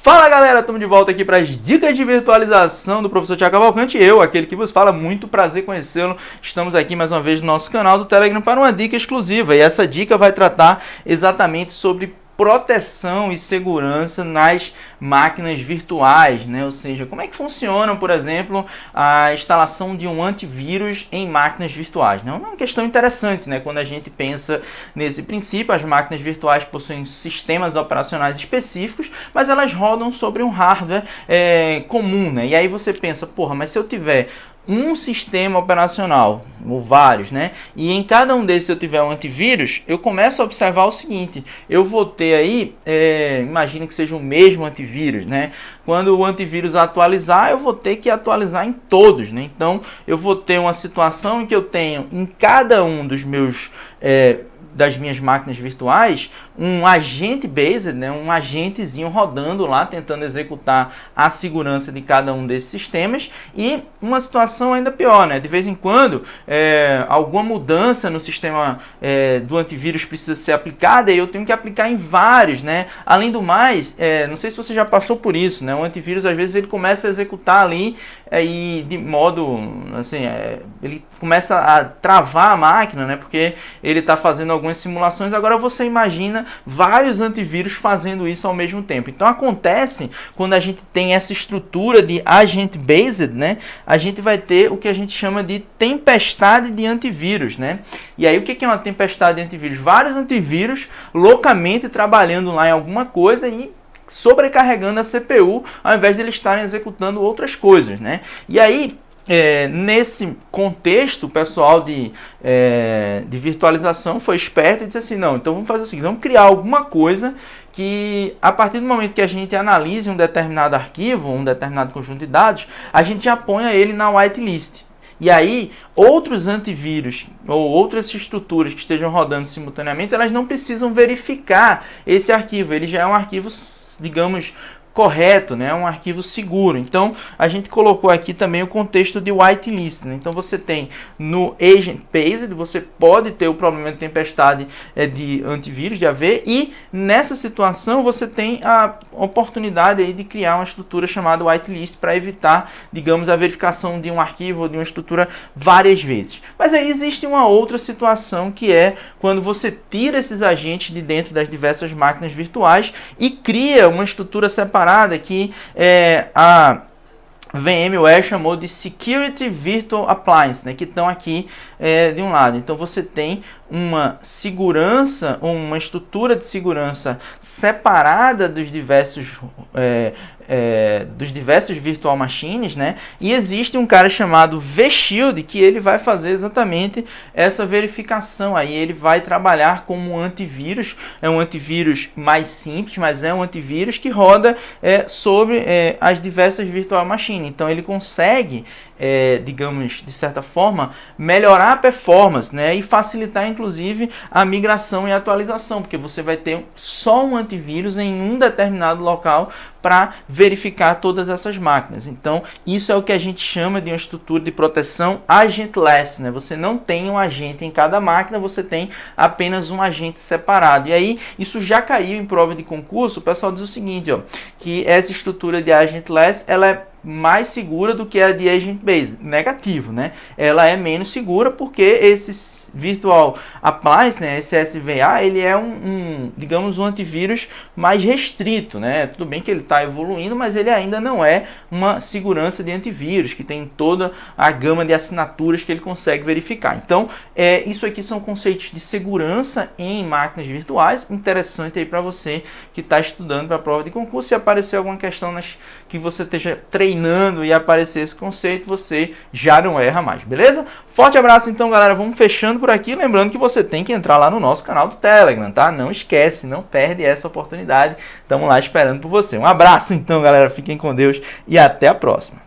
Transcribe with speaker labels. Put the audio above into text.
Speaker 1: Fala galera, estamos de volta aqui para as dicas de virtualização do professor Thiago Cavalcante. Eu, aquele que vos fala, muito prazer conhecê-lo. Estamos aqui mais uma vez no nosso canal do Telegram para uma dica exclusiva. E essa dica vai tratar exatamente sobre proteção e segurança nas máquinas virtuais, né? Ou seja, como é que funciona, por exemplo, a instalação de um antivírus em máquinas virtuais, né? É uma questão interessante, né? Quando a gente pensa nesse princípio, as máquinas virtuais possuem sistemas operacionais específicos, mas elas rodam sobre um hardware comum, né? E aí você pensa, porra, mas se eu tiver um sistema operacional, ou vários, né? E em cada um desses eu tiver um antivírus, eu começo a observar o seguinte: eu vou ter aí, imagine que seja o mesmo antivírus, né? Quando o antivírus atualizar, eu vou ter que atualizar em todos, né? Então, eu vou ter uma situação em que eu tenho em cada um dos meus das minhas máquinas virtuais, um agente based, né, um agentezinho rodando lá, tentando executar a segurança de cada um desses sistemas, e uma situação ainda pior, né, de vez em quando, alguma mudança no sistema do antivírus precisa ser aplicada, e eu tenho que aplicar em vários, né, além do mais, não sei se você já passou por isso, né, o antivírus às vezes ele começa a executar ali, e de modo, assim, ele começa a travar a máquina, né, porque ele está fazendo algumas simulações. Agora você imagina vários antivírus fazendo isso ao mesmo tempo. Então acontece, quando a gente tem essa estrutura de agent based, né, a gente vai ter o que a gente chama de tempestade de antivírus, né? E aí o que é uma tempestade de antivírus? Vários antivírus loucamente trabalhando lá em alguma coisa e sobrecarregando a CPU, ao invés de eles estarem executando outras coisas, né? E aí, nesse contexto, o pessoal de virtualização foi esperto e disse assim, não, então vamos fazer o seguinte, vamos criar alguma coisa que, a partir do momento que a gente analise um determinado arquivo, um determinado conjunto de dados, a gente já ponha ele na whitelist. E aí, outros antivírus ou outras estruturas que estejam rodando simultaneamente, elas não precisam verificar esse arquivo, ele já é um arquivo, digamos, correto, né? Um arquivo seguro. Então, a gente colocou aqui também o contexto de whitelist, né? Então, você tem no agent based, você pode ter o problema de tempestade de antivírus, de AV, e nessa situação você tem a oportunidade aí de criar uma estrutura chamada whitelist para evitar, digamos, a verificação de um arquivo ou de uma estrutura várias vezes. Mas aí existe uma outra situação, que é quando você tira esses agentes de dentro das diversas máquinas virtuais e cria uma estrutura separada que a VMware chamou de Security Virtual Appliance, né, que estão aqui de um lado. Então você tem uma segurança, uma estrutura de segurança separada dos diversos virtual machines, né? E existe um cara chamado vShield que ele vai fazer exatamente essa verificação. Aí ele vai trabalhar como um antivírus, é um antivírus mais simples, mas é um antivírus que roda sobre as diversas virtual machines. Então ele consegue, digamos, de certa forma, melhorar a performance, né, e facilitar inclusive a migração e atualização, porque você vai ter só um antivírus em um determinado local para verificar todas essas máquinas. Então, isso é o que a gente chama de uma estrutura de proteção agentless, né? Você não tem um agente em cada máquina, você tem apenas um agente separado. E aí, isso já caiu em prova de concurso. O pessoal diz o seguinte, ó, que essa estrutura de agentless, ela é mais segura do que a de agent based. Negativo, né? Ela é menos segura porque esse Virtual Appliance, né, esse SVA, ele é digamos, um antivírus mais restrito, né? Tudo bem que ele está evoluindo, mas ele ainda não é uma segurança de antivírus, que tem toda a gama de assinaturas que ele consegue verificar. Então, isso aqui são conceitos de segurança em máquinas virtuais. Interessante aí para você que está estudando para a prova de concurso. Se aparecer alguma questão que você esteja treinando e aparecer esse conceito, você já não erra mais, beleza? Forte abraço então, galera. Vamos fechando por aqui. Lembrando que você tem que entrar lá no nosso canal do Telegram, tá? Não esquece, não perde essa oportunidade. Estamos lá esperando por você. Um abraço então, galera. Fiquem com Deus e até a próxima.